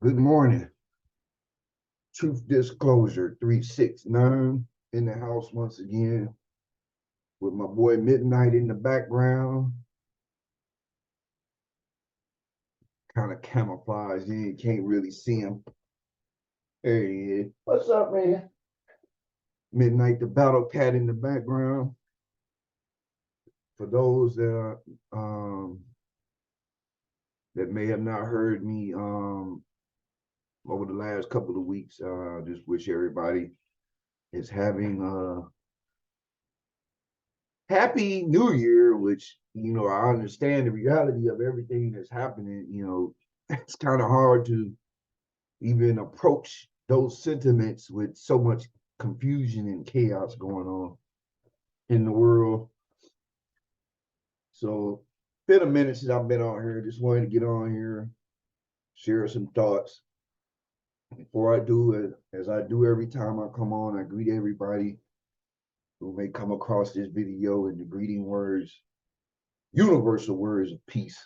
Good morning. Truth Disclosure 369 in the house once again with my boy Midnight in the background. Kind of camouflage. You can't really see him. There he is. What's up, man? Midnight the Battle Cat in the background. For those that may have not heard me over the last couple of weeks, just wish everybody is having Happy New Year, which, I understand the reality of everything that's happening. It's kind of hard to even approach those sentiments with so much confusion and chaos going on in the world. So, been a minute since I've been on here. Just wanted to get on here, share some thoughts. Before I do it, as I do every time I come on, I greet everybody who may come across this video in the greeting words, universal words of peace.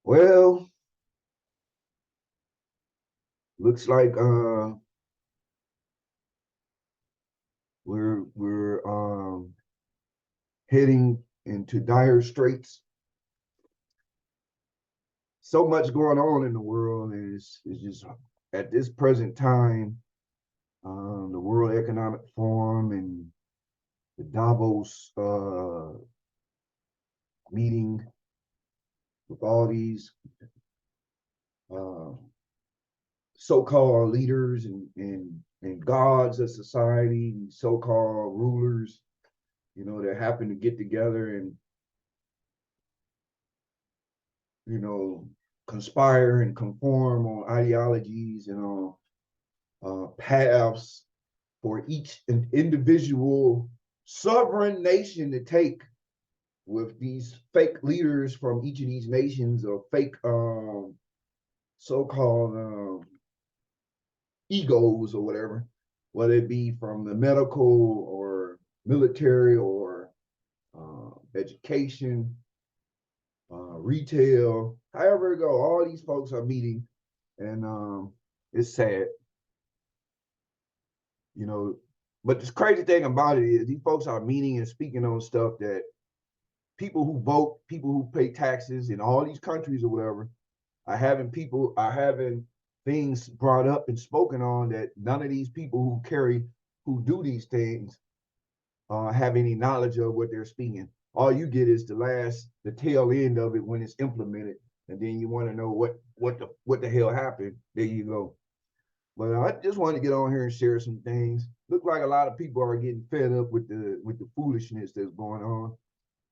Well, looks like we're heading into dire straits. So much going on in the world, and it's just at this present time, the World Economic Forum and the Davos meeting with all these uh, so-called leaders and gods of society, so-called rulers, that happen to get together and conspire and conform on ideologies and on paths for each individual sovereign nation to take, with these fake leaders from each of these nations, or fake so-called egos or whatever, whether it be from the medical or military or education, retail, however it go. All these folks are meeting, and it's sad, you know. But the crazy thing about it is these folks are meeting and speaking on stuff that people who vote, people who pay taxes in all these countries or whatever, are having things brought up and spoken on that none of these people who do these things have any knowledge of what they're speaking. All you get is the tail end of it when it's implemented, and then you want to know what the hell happened. There you go. But I just wanted to get on here and share some things. Look like a lot of people are getting fed up with the foolishness that's going on.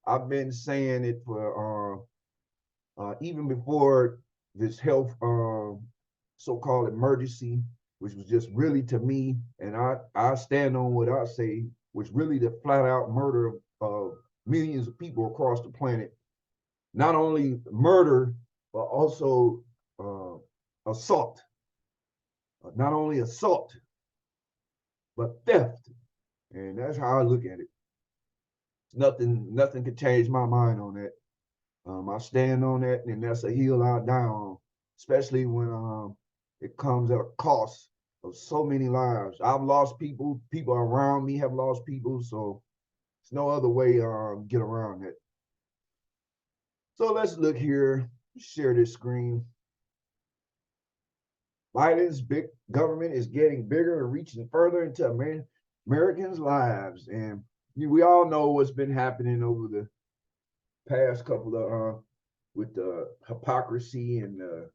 I've been saying it for even before this health so-called emergency, which was just really, to me, and I stand on what I say, was really the flat out murder of millions of people across the planet. Not only murder, but also assault. Not only assault, but theft. And that's how I look at it. Nothing can change my mind on that. I stand on that, and that's a hill I die on, especially when it comes at a cost of so many lives. I've lost people. People around me have lost people, so there's no other way get around it. So let's look here. Share this screen. Biden's big government is getting bigger and reaching further into Americans' lives, and we all know what's been happening over the past couple of with the hypocrisy and the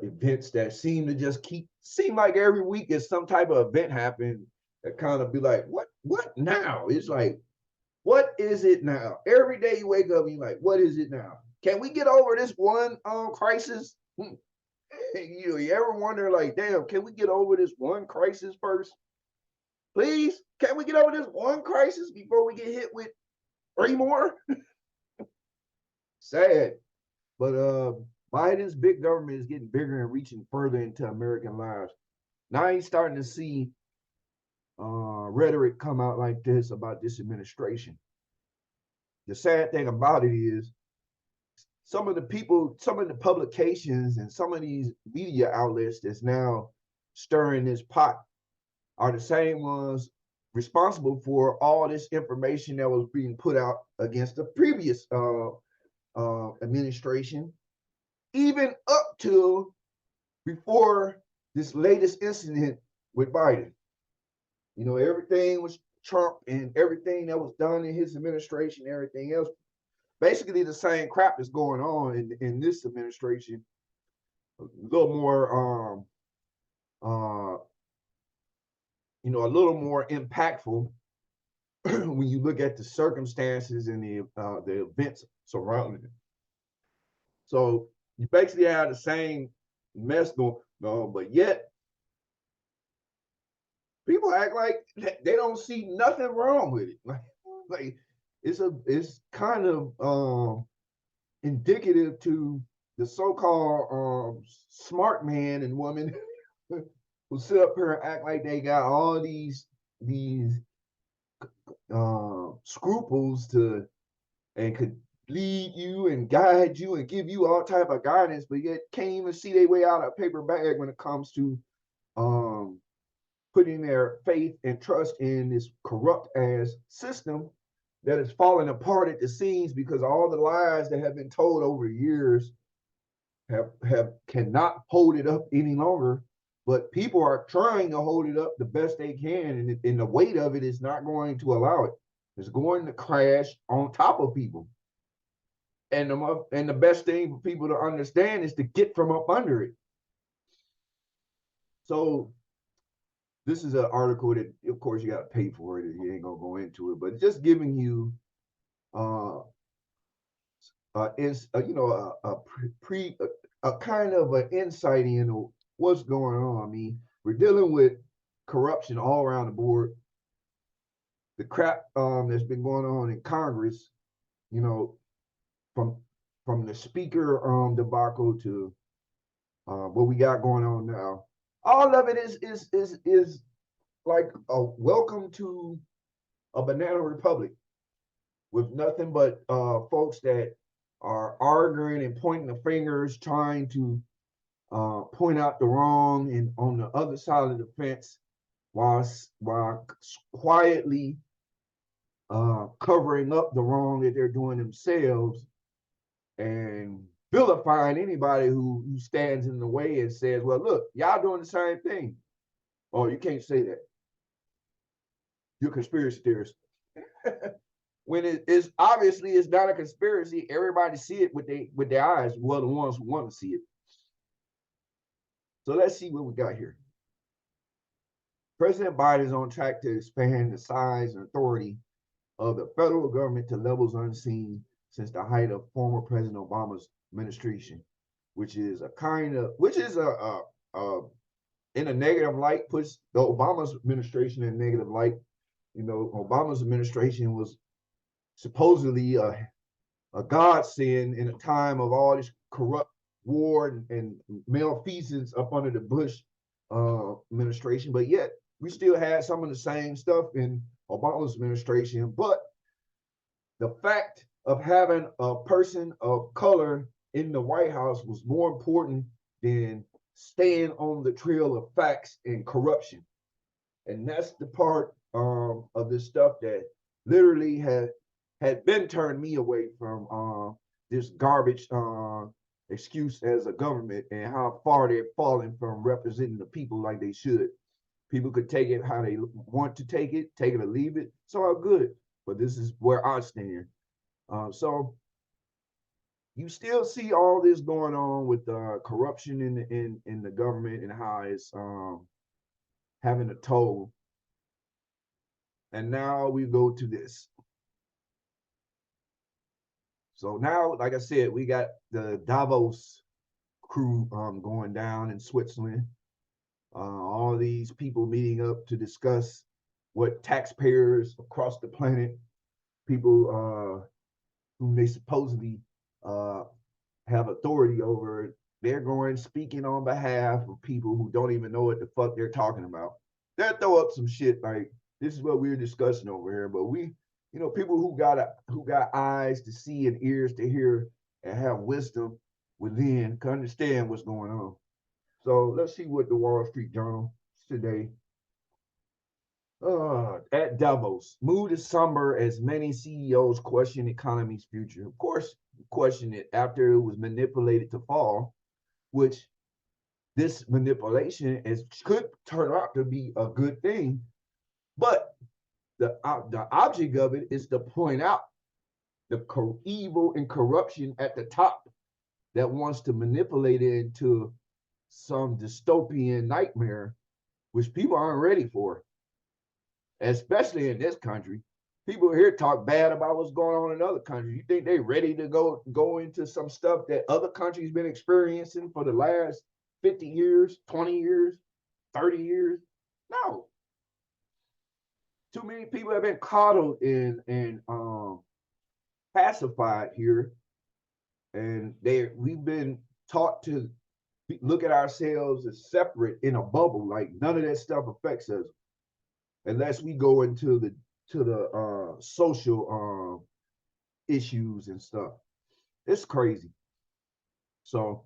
events that seem to just seem like every week is some type of event happen that kind of be like, what now? It's like, what is it now? Every day you wake up and you're like, what is it now? Can we get over this one crisis? You ever wonder, like, damn, can we get over this one crisis first? Please, can we get over this one crisis before we get hit with 3 more? Sad. But Biden's big government is getting bigger and reaching further into American lives. Now he's starting to see rhetoric come out like this about this administration. The sad thing about it is some of the people, some of the publications and some of these media outlets that's now stirring this pot are the same ones responsible for all this information that was being put out against the previous administration, even up to before this latest incident with Biden. You know, everything was Trump and everything that was done in his administration, everything else. Basically, the same crap is going on in this administration. A little more, a little more impactful when you look at the circumstances and the events surrounding it. So you basically have the same mess going on, but yet people act like they don't see nothing wrong with it. Like it's kind of indicative to the so-called smart man and woman who sit up here and act like they got all these scruples to and could lead you and guide you and give you all type of guidance, but yet can't even see their way out of a paper bag when it comes to putting their faith and trust in this corrupt ass system that is falling apart at the seams because all the lies that have been told over years have cannot hold it up any longer. But people are trying to hold it up the best they can, and the weight of it is not going to allow it. It's going to crash on top of people. And the best thing for people to understand is to get from up under it. So this is an article that, of course, you got to pay for it. You ain't gonna go into it, but just giving you, a kind of an insight into what's going on. I mean, we're dealing with corruption all around the board. The crap that's been going on in Congress, you know, from the speaker debacle to what we got going on now. All of it is like a welcome to a banana republic with nothing but folks that are arguing and pointing the fingers, trying to point out the wrong and on the other side of the fence, while quietly covering up the wrong that they're doing themselves and vilifying anybody who stands in the way and says, well, look, y'all doing the same thing. Oh, you can't say that. You're a conspiracy theorist. When it is obviously it's not a conspiracy, everybody see it with their eyes. Well, the ones who want to see it. So let's see what we got here. President Biden is on track to expand the size and authority of the federal government to levels unseen since the height of former President Obama's administration, which is in a negative light, puts the Obama's administration in a negative light. You know, Obama's administration was supposedly a godsend in a time of all this corrupt war and malfeasance up under the Bush administration, but yet we still had some of the same stuff in Obama's administration. But the fact of having a person of color in the White House was more important than staying on the trail of facts and corruption. And that's the part of this stuff that literally had been turned me away from this garbage excuse as a government and how far they're falling from representing the people like they should. People could take it how they want to take it or leave it. It's all good. But this is where I stand. So you still see all this going on with corruption in the government and how it's having a toll. And now we go to this. So now, like I said, we got the Davos crew going down in Switzerland. All these people meeting up to discuss what taxpayers across the planet, people whom they supposedly have authority over, they're going speaking on behalf of people who don't even know what the fuck they're talking about. They'll throw up some shit like, this is what we're discussing over here, but we, people who got eyes to see and ears to hear and have wisdom within to understand what's going on. So let's see what the Wall Street Journal today. At Davos, mood is somber as many CEOs question economy's future. Of course, question it after it was manipulated to fall, which this manipulation could turn out to be a good thing. But the object of it is to point out the evil and corruption at the top that wants to manipulate it into some dystopian nightmare, which people aren't ready for, especially in this country. People here talk bad about what's going on in other countries. You think they're ready to go into some stuff that other countries been experiencing for the last 50 years, 20 years, 30 years? No. Too many people have been coddled and pacified here, and we've been taught to look at ourselves as separate in a bubble, like none of that stuff affects us unless we go into the social issues and stuff. It's crazy. So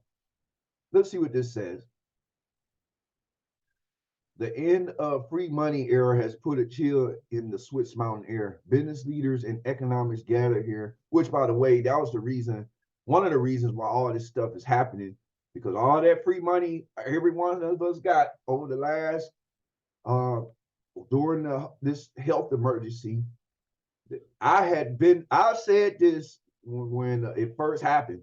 let's see what this says. The end of free money era has put a chill in the Swiss mountain air. Business leaders and economics gather here, which, by the way, that was the reason, one of the reasons why all this stuff is happening, because all that free money every one of us got over the last, during this health emergency. I said this when it first happened,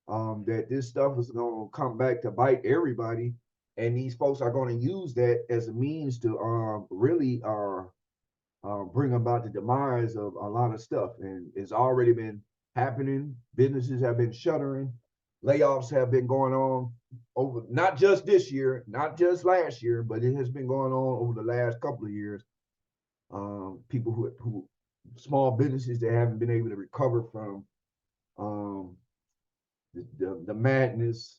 that this stuff is going to come back to bite everybody. And these folks are going to use that as a means to really bring about the demise of a lot of stuff. And it's already been happening. Businesses have been shuttering. Layoffs have been going on over not just this year, not just last year, but it has been going on over the last couple of years. People who small businesses that haven't been able to recover from the madness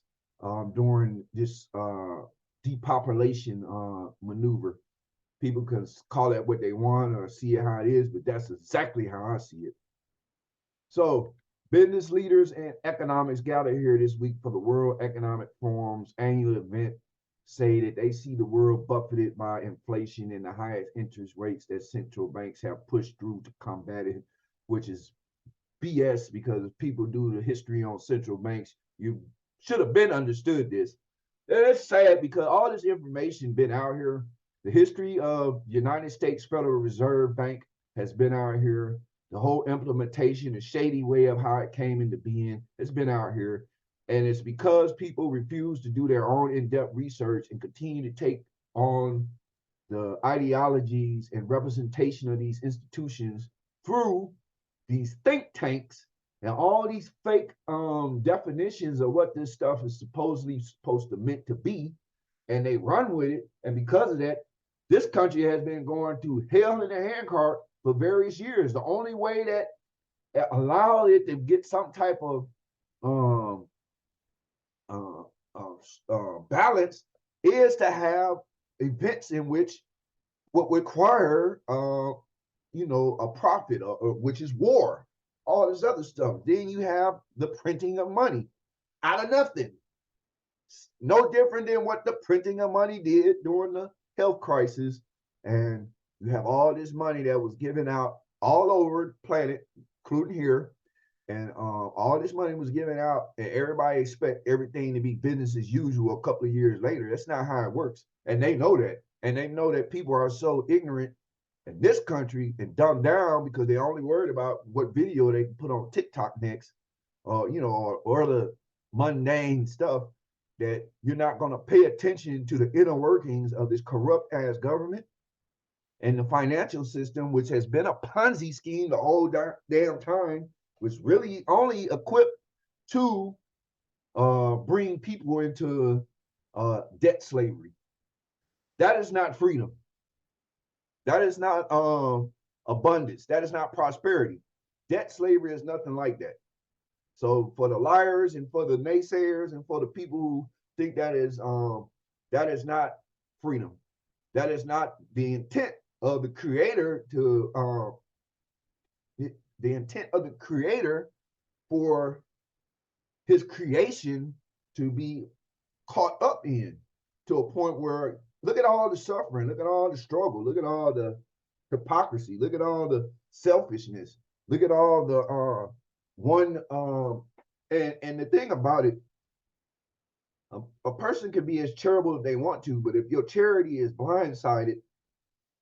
during this depopulation maneuver. People can call that what they want or see it how it is, but that's exactly how I see it. So business leaders and economics gather here this week for the World Economic Forum's annual event, say that they see the world buffeted by inflation and the highest interest rates that central banks have pushed through to combat it, which is BS, because if people do the history on central banks, you should have been understood this. It's sad because all this information been out here. The history of United States Federal Reserve Bank has been out here. The whole implementation, the shady way of how it came into being, it's been out here. And it's because people refuse to do their own in-depth research and continue to take on the ideologies and representation of these institutions through these think tanks and all these fake definitions of what this stuff is supposedly supposed to meant to be, and they run with it. And because of that, this country has been going through hell in a handcart for various years. The only way that allowed it to get some type of balance is to have events in which what require a profit, which is war, all this other stuff. Then you have the printing of money out of nothing. No different than what the printing of money did during the health crisis. And you have all this money that was given out all over the planet, including here. And all this money was given out, and everybody expect everything to be business as usual a couple of years later. That's not how it works. And they know that. And they know that people are so ignorant in this country and dumbed down because they're only worried about what video they can put on TikTok next, or the mundane stuff, that you're not going to pay attention to the inner workings of this corrupt ass government and the financial system, which has been a Ponzi scheme the whole damn time, was really only equipped to bring people into debt slavery. That is not freedom. That is not abundance. That is not prosperity. Debt slavery is nothing like that. So for the liars and for the naysayers and for the people who think that is not freedom. That is not the intent of the creator to the intent of the creator for his creation to be caught up in, to a point where look at all the suffering, look at all the struggle, look at all the hypocrisy, look at all the selfishness, look at all the one and the thing about it, a person can be as charitable if they want to, but if your charity is blindsided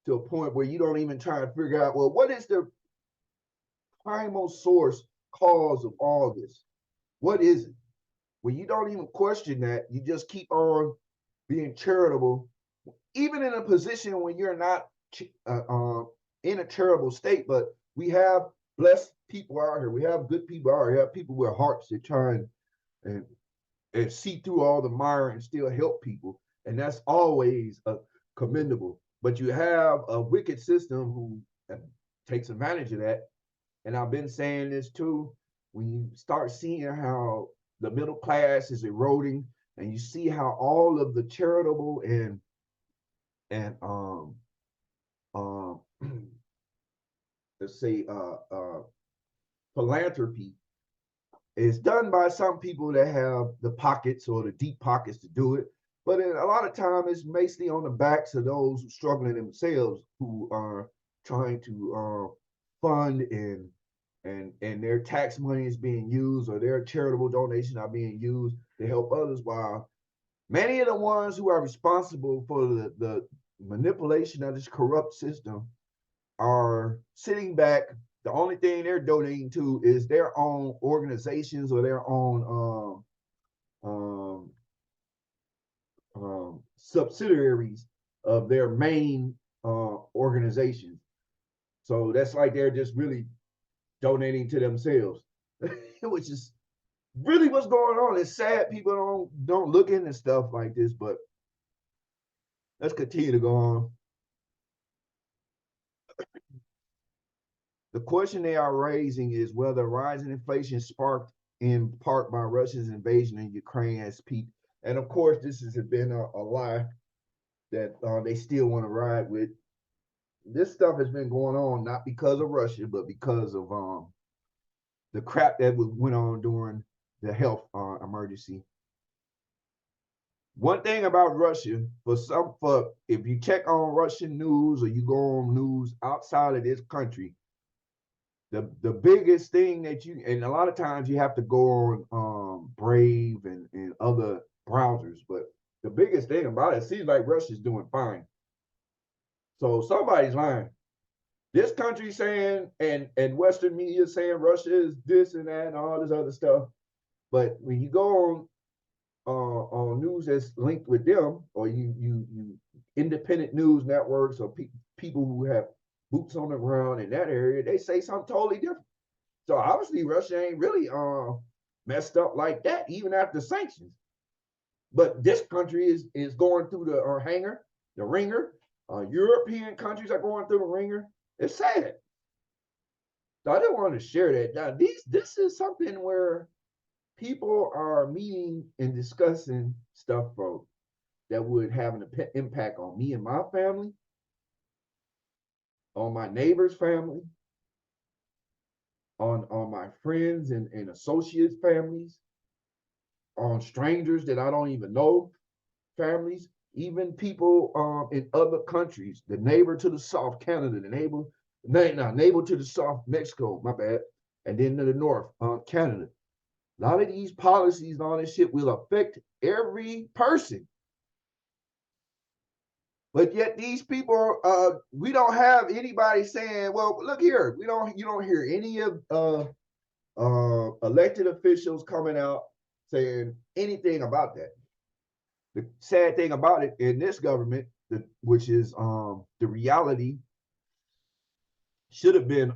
to a point where you don't even try to figure out, well, what is the primal source cause of all this? What is it? When you don't even question that, you just keep on being charitable, even in a position when you're not in a charitable state. But we have blessed people out here. We have good people out here. We have people with hearts that try and see through all the mire and still help people. And that's always commendable. But you have a wicked system who takes advantage of that. And I've been saying this too, when you start seeing how the middle class is eroding, and you see how all of the charitable and let's say philanthropy is done by some people that have the pockets or the deep pockets to do it. But a lot of time it's mostly on the backs of those who are struggling themselves, who are trying to fund and their tax money is being used, or their charitable donations are being used to help others, while many of the ones who are responsible for the manipulation of this corrupt system are sitting back. The only thing they're donating to is their own organizations or their own subsidiaries of their main organizations. So that's like they're just really donating to themselves, which is really what's going on. It's sad people don't look into stuff like this, but let's continue to go on. The question they are raising is whether rising inflation sparked in part by Russia's invasion of Ukraine has peaked. And of course, this has been a lie that they still want to ride with. This stuff has been going on not because of Russia, but because of the crap that went on during the health emergency. One thing about Russia, for if you check on Russian news or you go on news outside of this country, the biggest thing that you, and a lot of times you have to go on Brave and other browsers, but the biggest thing about it seems like Russia's doing fine. So somebody's lying. This country saying, and Western media saying Russia is this and that and all this other stuff. But when you go on news that's linked with them, or you independent news networks or people who have boots on the ground in that area, they say something totally different. So obviously Russia ain't really messed up like that, even after sanctions. But this country is going through the ringer. European countries are going through the ringer. It's sad. So I didn't want to share that. Now, this is something where people are meeting and discussing stuff, bro, that would have an impact on me and my family, on my neighbor's family, on my friends and associates' families, on strangers that I don't even know, families, even people in other countries, the neighbor to the south, Canada, the neighbor to the south, Mexico, my bad, and then to the north, Canada. A lot of these policies and all this shit will affect every person. But yet these people, we don't have anybody saying, well, look here, you don't hear any of elected officials coming out saying anything about that. The sad thing about it in this government, which is the reality, should have been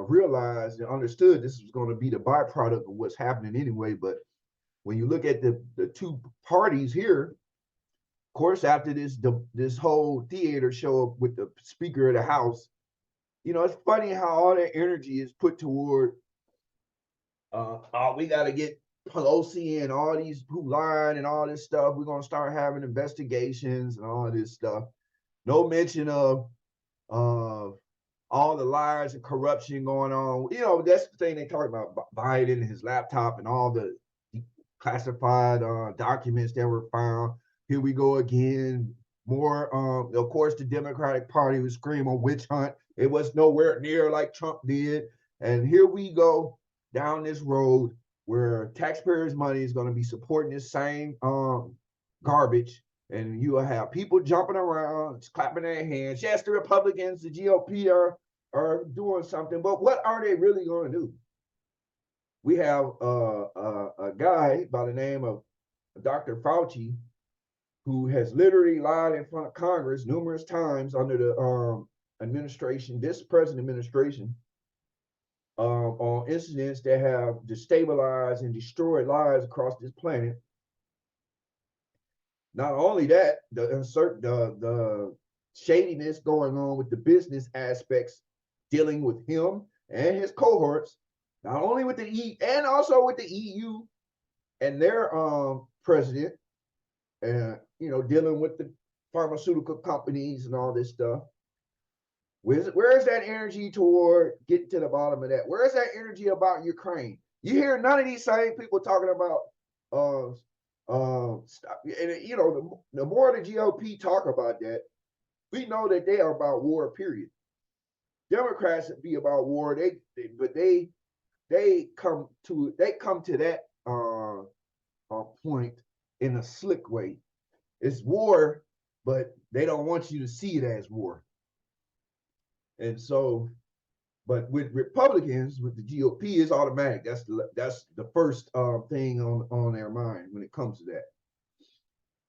realized and understood. This was going to be the byproduct of what's happening anyway. But when you look at the two parties here, of course, after this whole theater show with the Speaker of the House, it's funny how all that energy is put toward we got to get Pelosi and all these who lying and all this stuff. We're going to start having investigations and all this stuff. No mention of all the lies and corruption going on. You know, that's the thing they talk about Biden and his laptop and all the classified documents that were found. Here we go again. More, of course, the Democratic Party was screaming witch hunt. It was nowhere near like Trump did. And here we go down this road where taxpayers' money is going to be supporting this same garbage. And you will have people jumping around, clapping their hands. Yes, the Republicans, the GOP are doing something, but what are they really going to do? We have a guy by the name of Dr. Fauci, who has literally lied in front of Congress numerous times under the administration, this present administration, on incidents that have destabilized and destroyed lives across this planet. Not only that, the shadiness going on with the business aspects dealing with him and his cohorts, not only with the and also with the EU and their president, and dealing with the pharmaceutical companies and all this stuff. Where is that energy toward getting to the bottom of that? Where is that energy about Ukraine? You hear none of these same people talking about and the more the GOP talk about that, we know that they are about war, period. Democrats be about war, they come to that point in a slick way. It's war, but they don't want you to see it as war. And so, but with Republicans, with the GOP, it's automatic. That's the first thing on their mind when it comes to that.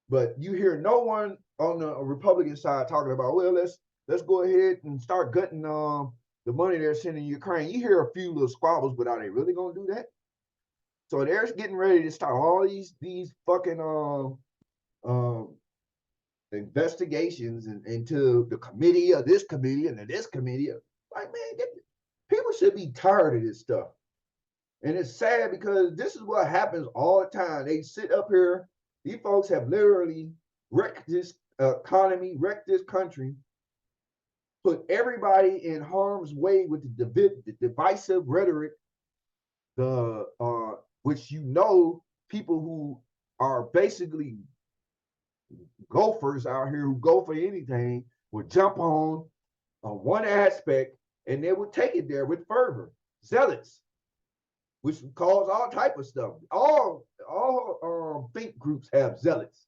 But you hear no one on the Republican side talking about, well, let's go ahead and start gutting the money they're sending Ukraine. You hear a few little squabbles, but are they really going to do that? So they're getting ready to start all these fucking investigations into the committee or this committee and this committee. Like, man, people should be tired of this stuff. And it's sad because this is what happens all the time. They sit up here. These folks have literally wrecked this economy, wrecked this country, put everybody in harm's way with the divisive rhetoric, which people who are basically gophers out here who go for anything would jump on one aspect and they would take it there with fervor. Zealots, which cause all type of stuff. All think groups have zealots,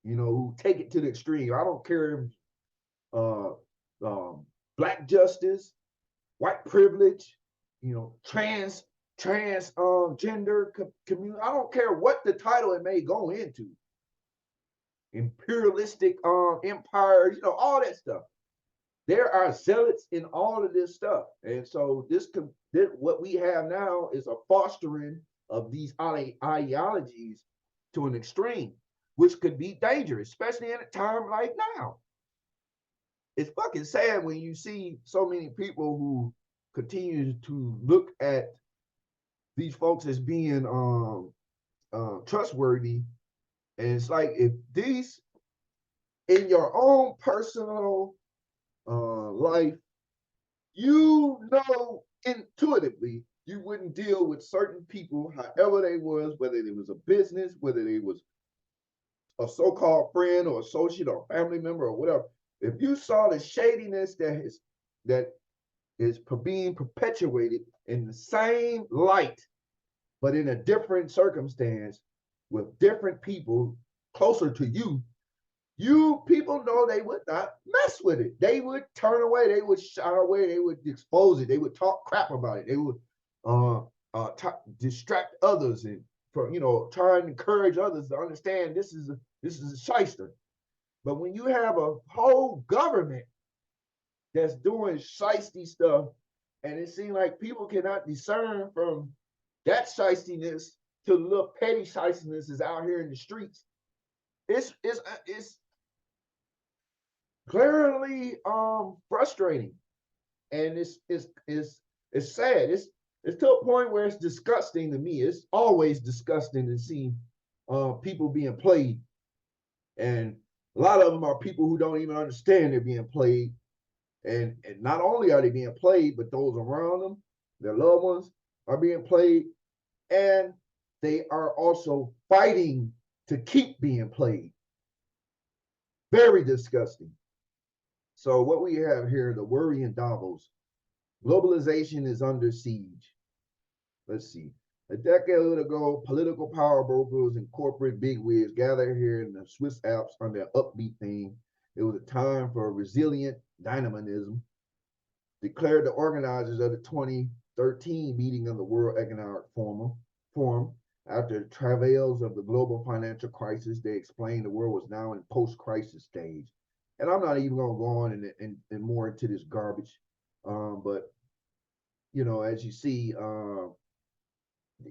who take it to the extreme. I don't care if black justice, white privilege, transgender community. I don't care what the title it may go into. Imperialistic empire, all that stuff. There are zealots in all of this stuff. And so what we have now is a fostering of these ideologies to an extreme, which could be dangerous, especially in a time like now. It's fucking sad when you see so many people who continue to look at these folks as being trustworthy. And it's like, if these, in your own personal life, intuitively, you wouldn't deal with certain people, however they was, whether it was a business, whether they was a so-called friend or associate or family member or whatever. If you saw the shadiness that is being perpetuated in the same light, but in a different circumstance with different people closer to you, people know they would not mess with it. They would turn away. They would shy away. They would expose it. They would talk crap about it. They would distract others and try and encourage others to understand this is a shyster. But when you have a whole government that's doing shysty stuff, and it seems like people cannot discern from that shystiness to the little petty shystiness is out here in the streets, it's clearly frustrating, and it's sad. It's to a point where it's disgusting to me. It's always disgusting to see people being played, and a lot of them are people who don't even understand they're being played, And not only are they being played, but those around them, their loved ones, are being played, and they are also fighting to keep being played. Very disgusting. So what we have here, the worry in Davos. Globalization is under siege. Let's see. A decade ago, political power brokers and corporate bigwigs gathered here in the Swiss Alps under an upbeat theme. It was a time for resilient dynamism, declared the organizers of the 2013 meeting of the World Economic Forum. After the travails of the global financial crisis, they explained the world was now in post-crisis stage. And I'm not even going to go on and more into this garbage. But, you know, as you see,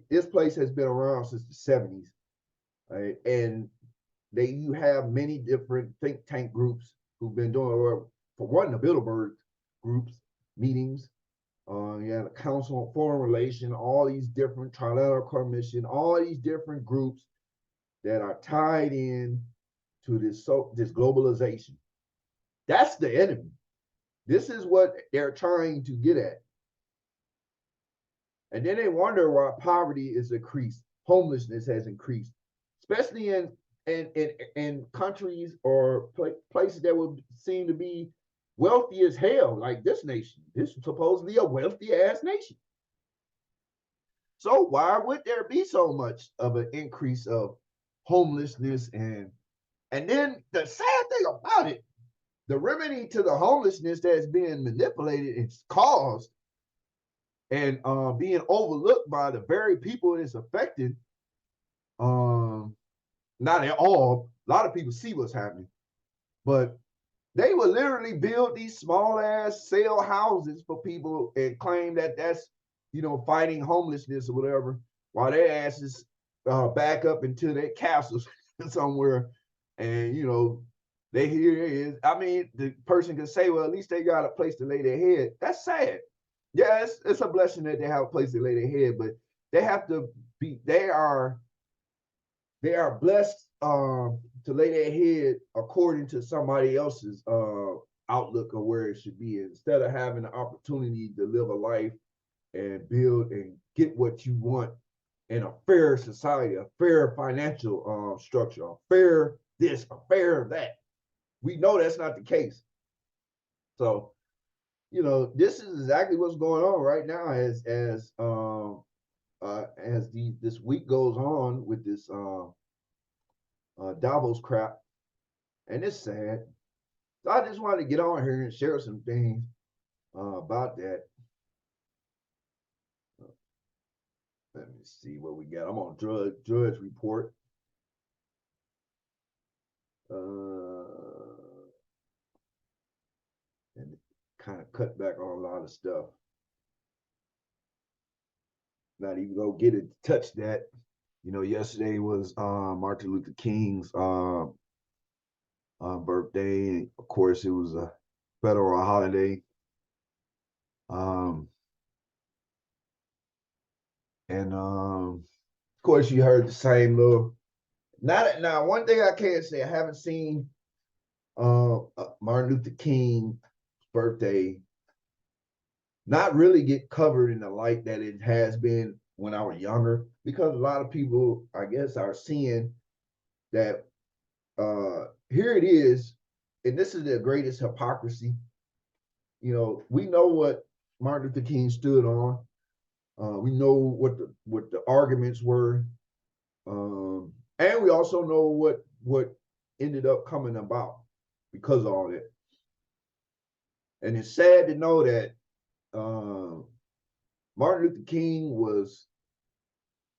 this place has been around since the 70s. Right? And you have many different think tank groups who've been doing, or for one, the Bilderberg groups, meetings. You have the Council on Foreign Relations, all these different Trilateral Commission, all these different groups that are tied in to this globalization. That's the enemy. This is what they're trying to get at. And then they wonder why poverty is increased, homelessness has increased, especially in countries or places that would seem to be wealthy as hell, like this nation. This is supposedly a wealthy ass nation. So why would there be so much of an increase of homelessness? And then the sad thing about it, the remedy to the homelessness that's being manipulated and caused and being overlooked by the very people it's affecting, not at all. A lot of people see what's happening, but they would literally build these small ass sale houses for people and claim that that's, you know, fighting homelessness or whatever, while their asses back up into their castles somewhere. And, you know, they here is, I mean, the person could say, well, at least they got a place to lay their head. That's sad. Yeah, it's a blessing that they have a place to lay their head, but they have to be, they are blessed to lay their head according to somebody else's outlook of where it should be, instead of having the opportunity to live a life and build and get what you want in a fair society, a fair financial structure, a fair this, a fair that. We know that's not the case. So, you know, this is exactly what's going on right now as this week goes on with this Davos crap, and it's sad. So I just wanted to get on here and share some things about that. Let me see what we got. I'm on Drudge Report. And kind of cut back on a lot of stuff. Not even gonna get it to touch that. You know, yesterday was Martin Luther King's birthday. Of course, it was a federal holiday. And of course, you heard the same little. Now, one thing I can't say, I haven't seen Martin Luther King's birthday not really get covered in the light that it has been when I was younger, because a lot of people, I guess, are seeing that here it is, and this is the greatest hypocrisy. You know, we know what Martin Luther King stood on. We know what the arguments were, and we also know what ended up coming about because of all that. And it's sad to know that Martin Luther King was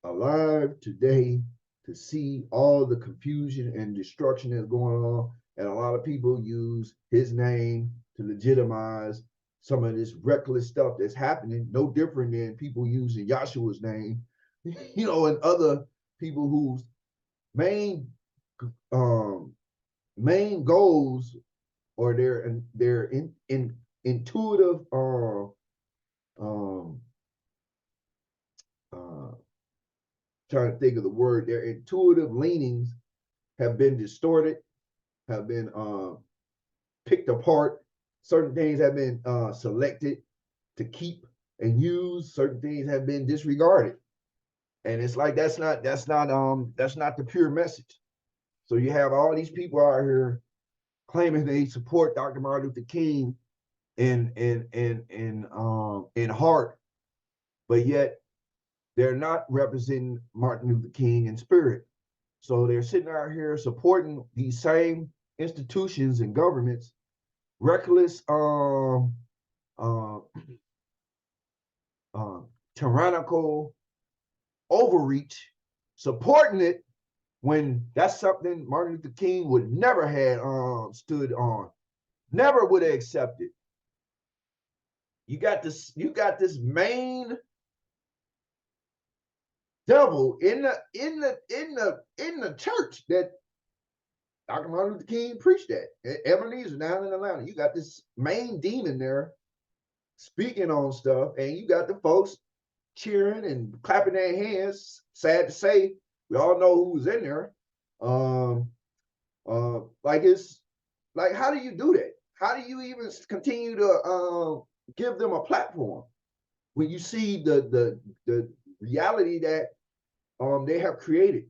alive today to see all the confusion and destruction that's going on. And a lot of people use his name to legitimize some of this reckless stuff that's happening, no different than people using Yahshua's name, you know, and other people whose main goals or their intuitive trying to think of the word, their intuitive leanings have been distorted, have been picked apart, certain things have been selected to keep and use. Certain things have been disregarded, and it's like that's not the pure message. So you have all these people out here claiming they support Dr. Martin Luther King in heart, but yet they're not representing Martin Luther King in spirit. So they're sitting out here supporting these same institutions and governments, reckless, uh, uh, tyrannical overreach, supporting it when that's something Martin Luther King would never have stood on, never would have accepted. You got this main devil in the church that Dr. Martin Luther King preached at. Ebenezer down in Atlanta. You got this main demon there speaking on stuff, and you got the folks cheering and clapping their hands. Sad to say, we all know who's in there. Like it's like, how do you do that? How do you even continue to give them a platform when you see the reality that they have created?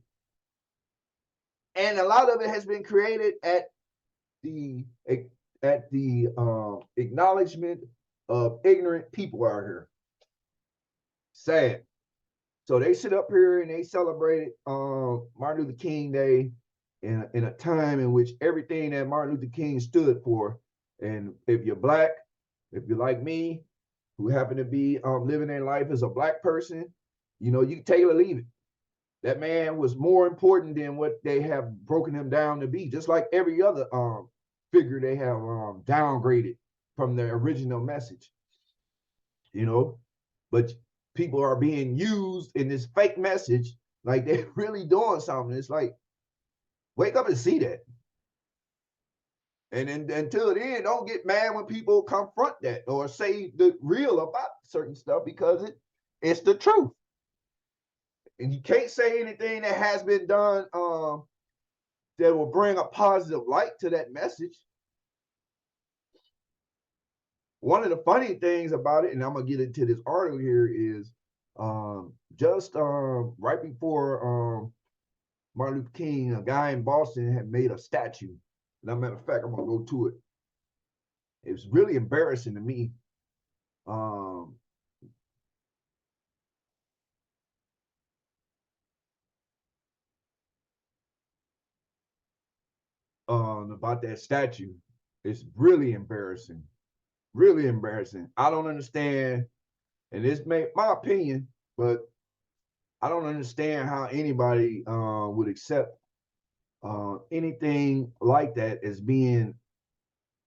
And a lot of it has been created at the acknowledgement of ignorant people out here. Sad. So they sit up here and they celebrated Martin Luther King Day in a time in which everything that Martin Luther King stood for, and if you're black, if you're like me, who happen to be living their life as a black person, you know, you can take it or leave it. That man was more important than what they have broken him down to be, just like every other figure they have downgraded from their original message, you know. But people are being used in this fake message like they're really doing something. It's like, wake up and see that. And then, until then, don't get mad when people confront that or say the real about certain stuff, because it's the truth. And you can't say anything that has been done that will bring a positive light to that message. One of the funny things about it, and I'm gonna get into this article here, is just right before Martin Luther King, a guy in Boston had made a statue. And as a matter of fact, I'm gonna go to it. It was really embarrassing to me. About that statue. It's really embarrassing. Really embarrassing. I don't understand, and this may my opinion, but I don't understand how anybody would accept anything like that as being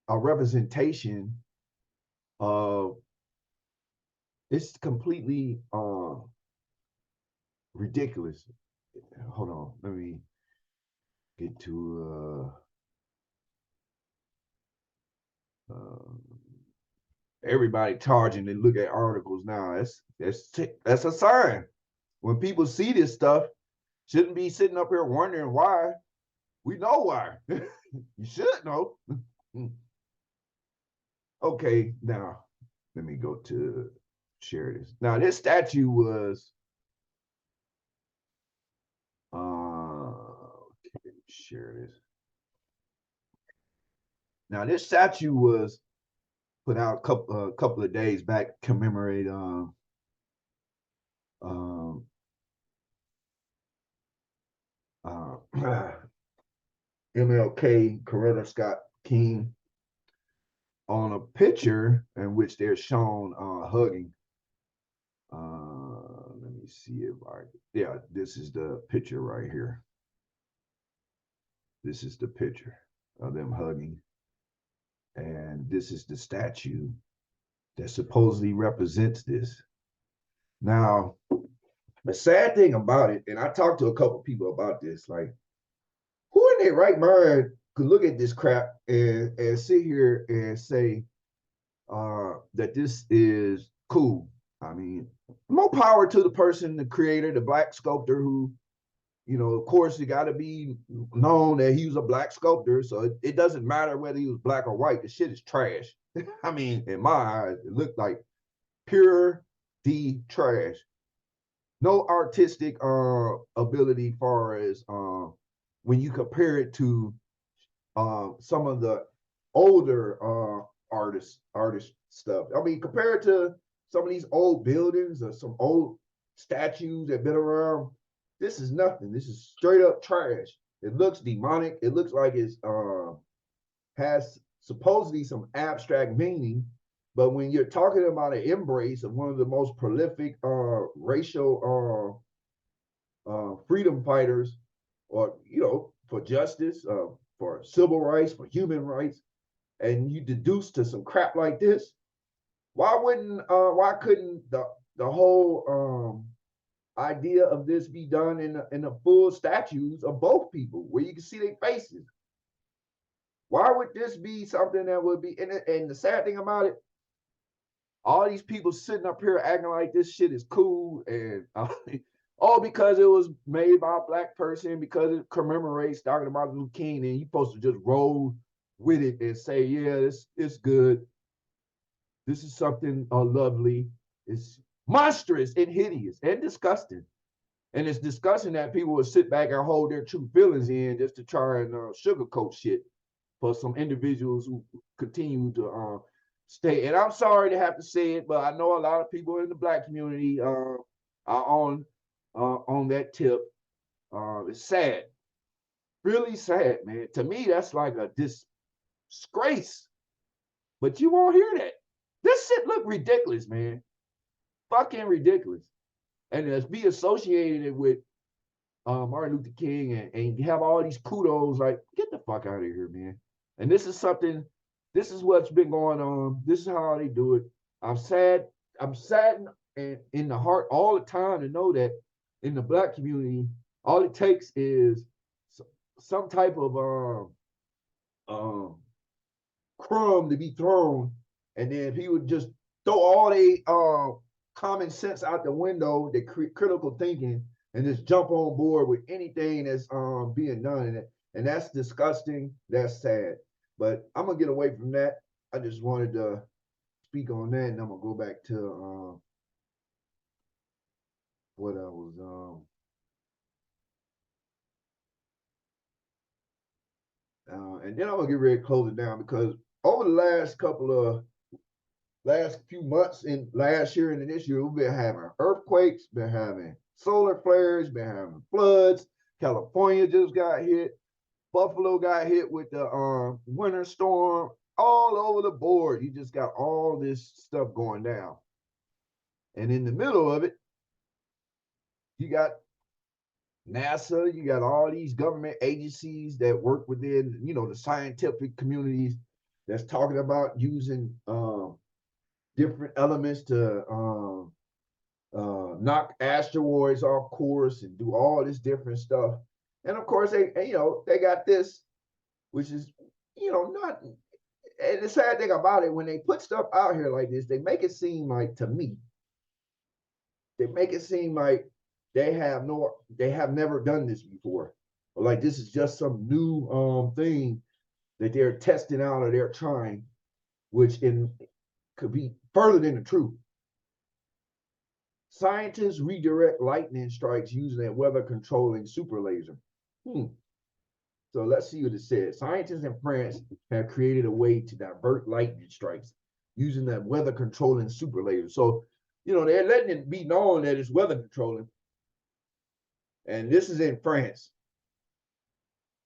a representation of. It's completely ridiculous. Hold on, let me get to everybody charging and look at articles now. That's a sign. When people see this stuff, shouldn't be sitting up here wondering why. We know why. You should know. Okay, now let me go to share this. Now this statue was okay, share this. Now this statue was put out a couple of days back, commemorate um, MLK, Coretta Scott King, on a picture in which they're shown hugging. Let me see if yeah, this is the picture right here. This is the picture of them hugging. And this is the statue that supposedly represents this. Now, the sad thing about it, and I talked to a couple people about this, like, who in their right mind could look at this crap and sit here and say that this is cool? I mean, more power to the person, the creator, the black sculptor who You know, of course, it got to be known that he was a black sculptor, so it doesn't matter whether he was black or white. The shit is trash. I mean, in my eyes, it looked like pure D trash. No artistic ability far as when you compare it to some of the older artist stuff. I mean, compared to some of these old buildings or some old statues that been around, this is nothing. This is straight up trash. It looks demonic. It looks like it's has supposedly some abstract meaning, but when you're talking about an embrace of one of the most prolific racial freedom fighters, or for justice, for civil rights, for human rights, and you deduce to some crap like this, why couldn't the whole idea of this be done in the full statues of both people where you can see their faces? Why would this be something that would be, and the sad thing about it, all these people sitting up here acting like this shit is cool, and all because it was made by a black person, because it commemorates Dr. Martin Luther King, and you're supposed to just roll with it and say, yeah, it's good. This is something lovely. It's monstrous and hideous and disgusting. And it's disgusting that people would sit back and hold their true feelings in just to try and sugarcoat shit for some individuals who continue to stay. And I'm sorry to have to say it, but I know a lot of people in the black community are on that tip. It's sad, really sad, man. To me, that's like a disgrace. But you won't hear that. This shit look ridiculous, man. Fucking ridiculous. And to be associated with Martin Luther King and have all these kudos, like, get the fuck out of here, man. And this is what's been going on. This is how they do it. I'm saddened and in the heart all the time to know that in the black community, all it takes is some type of crumb to be thrown, and then he would just throw all the common sense out the window, the critical thinking, and just jump on board with anything that's being done. And that's disgusting. That's sad. But I'm gonna get away from that. I just wanted to speak on that, and I'm gonna go back to what I was and then I'm gonna get ready to close it down, because over the last few months and last year and this year, we've been having earthquakes, been having solar flares, been having floods. California just got hit. Buffalo got hit with the winter storm. All over the board, you just got all this stuff going down. And in the middle of it, you got NASA, you got all these government agencies that work within, the scientific communities that's talking about using different elements to knock asteroids off course and do all this different stuff. And of course, they got this, which is, not. And the sad thing about it, when they put stuff out here like this, they make it seem like, to me, they make it seem like they have never done this before, or like this is just some new thing that they're testing out or they're trying, which could be further than the truth. Scientists redirect lightning strikes using a weather controlling super laser. So let's see what it says. Scientists in France have created a way to divert lightning strikes using that weather controlling super laser. So, they're letting it be known that it's weather controlling. And this is in France.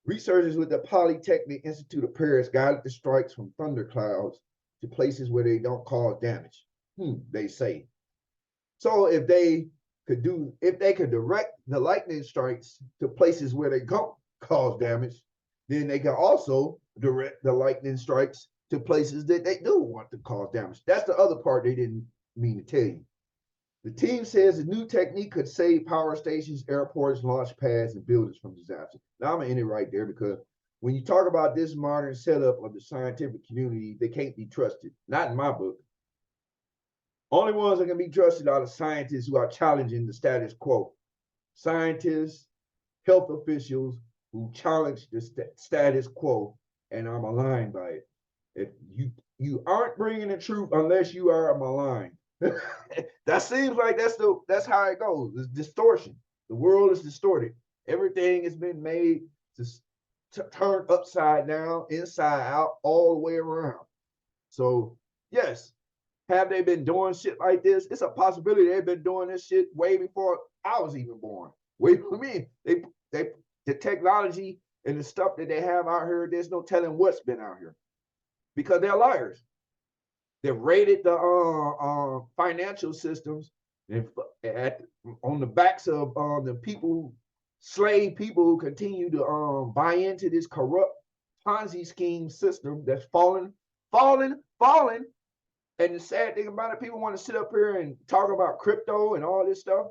Researchers with the Polytechnic Institute of Paris guided the strikes from thunderclouds to places where they don't cause damage. They say. So if they could direct the lightning strikes to places where they don't cause damage, then they can also direct the lightning strikes to places that they do want to cause damage. That's the other part they didn't mean to tell you. The team says the new technique could save power stations, airports, launch pads, and buildings from disaster. Now I'm gonna end it right there, because when you talk about this modern setup of the scientific community, they can't be trusted. Not in my book. Only ones that can be trusted are the scientists who are challenging the status quo. Scientists, health officials who challenge the status quo, and I'm aligned by it. If you aren't bringing the truth unless you are maligned. That seems like that's how it goes. It's distortion. The world is distorted. Everything has been made to turn upside down, inside out, all the way around. So yes, have they been doing shit like this? It's a possibility they've been doing this shit way before I was even born. Wait for me. They the technology and the stuff that they have out here, there's no telling what's been out here because they're liars. They've raided the financial systems and on the backs of the people, slave people who continue to buy into this corrupt Ponzi scheme system that's falling. And the sad thing about it, people want to sit up here and talk about crypto and all this stuff.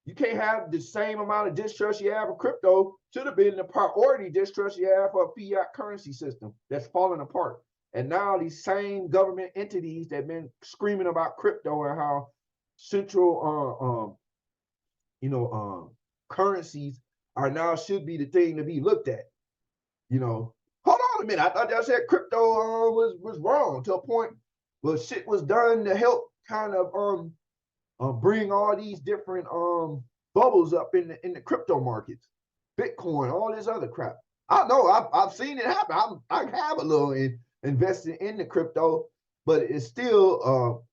You can't have the same amount of distrust you have for crypto. Should have been the priority distrust you have for a fiat currency system that's falling apart. And now these same government entities that have been screaming about crypto and how central, currencies are now should be the thing to be looked at. Hold on a minute. I thought y'all said crypto was wrong to a point, but shit was done to help kind of bring all these different bubbles up in the crypto markets, Bitcoin, all this other crap. I know I've seen it happen. I have a little invested in the crypto, but it's still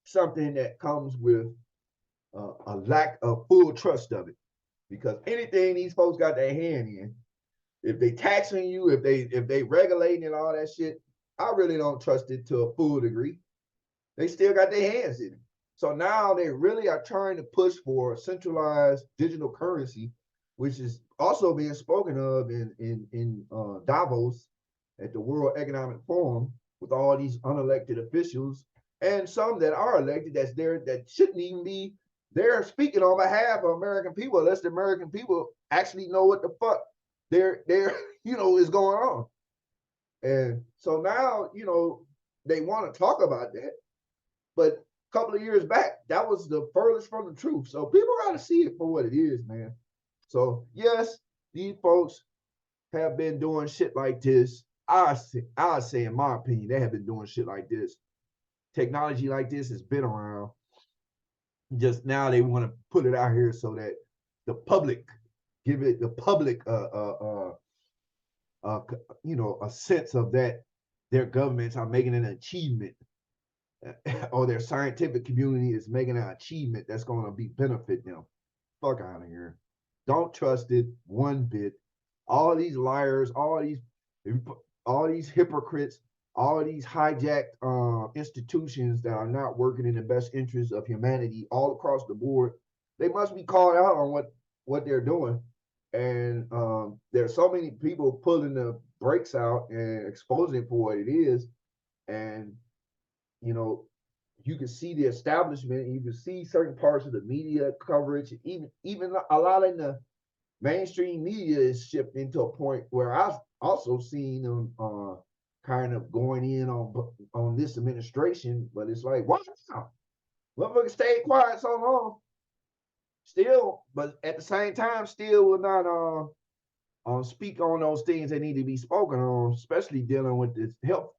something that comes with a lack of full trust of it. Because anything these folks got their hand in, if they taxing you, if they regulating and all that shit, I really don't trust it to a full degree. They still got their hands in it. So now they really are trying to push for a centralized digital currency, which is also being spoken of in Davos at the World Economic Forum with all these unelected officials and some that are elected that's there that shouldn't even be there speaking on behalf of American people unless the American people actually know what the fuck they're is going on. And so now, they want to talk about that. But a couple of years back, that was the furthest from the truth. So people got to see it for what it is, man. So yes, these folks have been doing shit like this. I say, in my opinion, they have been doing shit like this. Technology like this has been around. Just now they want to put it out here so that the public give it the public a sense of that their governments are making an achievement or their scientific community is making an achievement that's going to be benefit them. Fuck out of here. Don't trust it one bit. All these liars, all these hypocrites, all these hijacked institutions that are not working in the best interest of humanity all across the board, they must be called out on what they're doing. And there's so many people pulling the brakes out and exposing it for what it is. And you can see the establishment, you can see certain parts of the media coverage, even a lot in the mainstream media is shifting to a point where I've also seen them kind of going in on this administration, but it's like, wow, motherfuckers stayed quiet so long. Still, but at the same time, still will not speak on those things that need to be spoken on, especially dealing with this health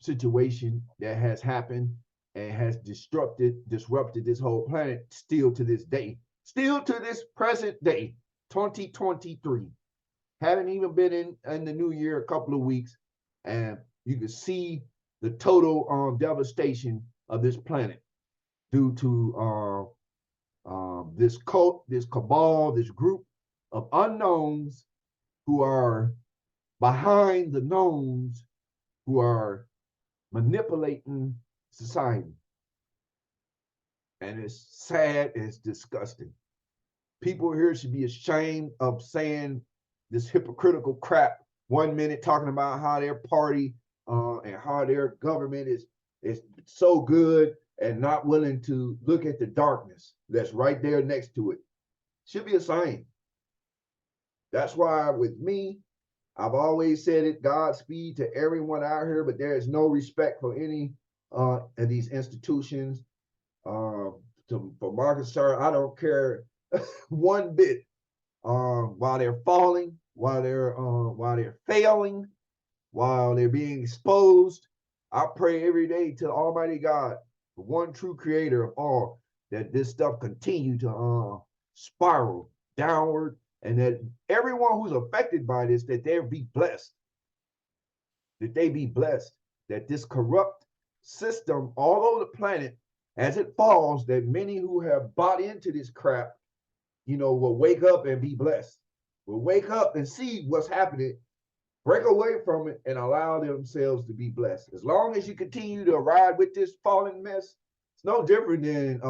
situation that has happened and has disrupted this whole planet still to this day. Still to this present day, 2023. Haven't even been in the new year a couple of weeks, and you can see the total devastation of this planet due to this cult, this cabal, this group of unknowns who are behind the knowns, who are manipulating society. And it's sad, it's disgusting. People here should be ashamed of saying this hypocritical crap 1 minute, talking about how their party and how their government is so good and not willing to look at the darkness that's right there next to it. Should be a sign. That's why with me, I've always said it, Godspeed to everyone out here, but there is no respect for any of these institutions. for my concern, I don't care one bit. While they're falling, while they're failing, while they're being exposed, I pray every day to Almighty God, the one true creator of all, that this stuff continue to spiral downward, and that everyone who's affected by this, that they be blessed, that this corrupt system all over the planet, as it falls, that many who have bought into this crap, will wake up and be blessed, will wake up and see what's happening, break away from it, and allow themselves to be blessed. As long as you continue to ride with this fallen mess, it's no different than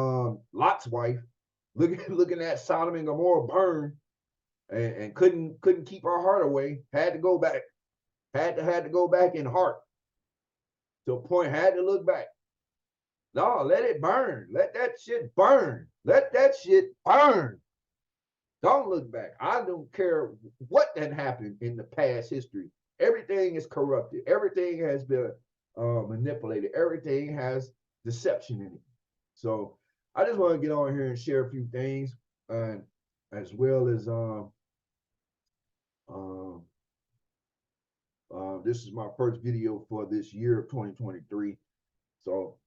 Lot's wife, looking at Sodom and Gomorrah burn, and couldn't keep her heart away, had to go back, had to go back in heart, to a point, had to look back. No, let it burn. Let that shit burn. Let that shit burn. Don't look back. I don't care what that happened in the past history. Everything is corrupted. Everything has been manipulated. Everything has deception in it. So I just want to get on here and share a few things, as well as this is my first video for this year of 2023. So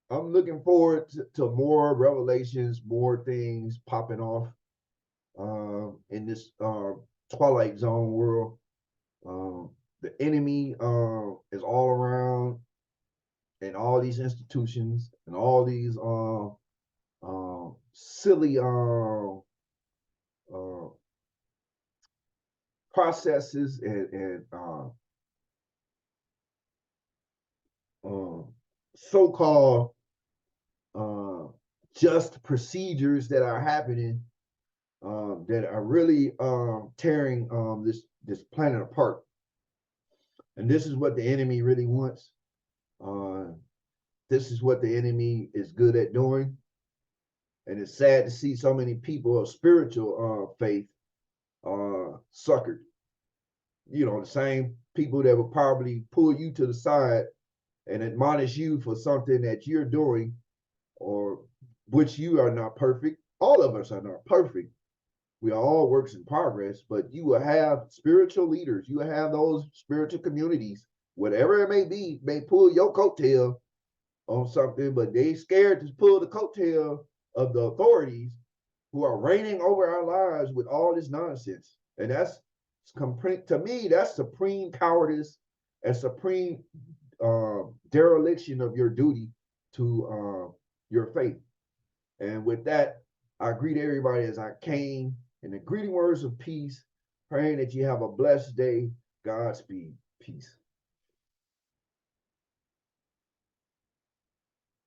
I'm looking forward to more revelations, more things popping off in this Twilight Zone world. The enemy is all around, in all these institutions and all these silly processes and so-called just procedures that are happening, that are really tearing this planet apart. And this is what the enemy really wants. This is what the enemy is good at doing. And it's sad to see so many people of spiritual faith suckered. The same people that will probably pull you to the side and admonish you for something that you're doing, or which you are not perfect. All of us are not perfect. We are all works in progress, but you will have spiritual leaders. You will have those spiritual communities, whatever it may be, may pull your coattail on something, but they scared to pull the coattail of the authorities who are reigning over our lives with all this nonsense. And that's, to me, that's supreme cowardice and supreme dereliction of your duty to your faith. And with that, I greet everybody as I came in the greeting words of peace, praying that you have a blessed day. Godspeed. Peace.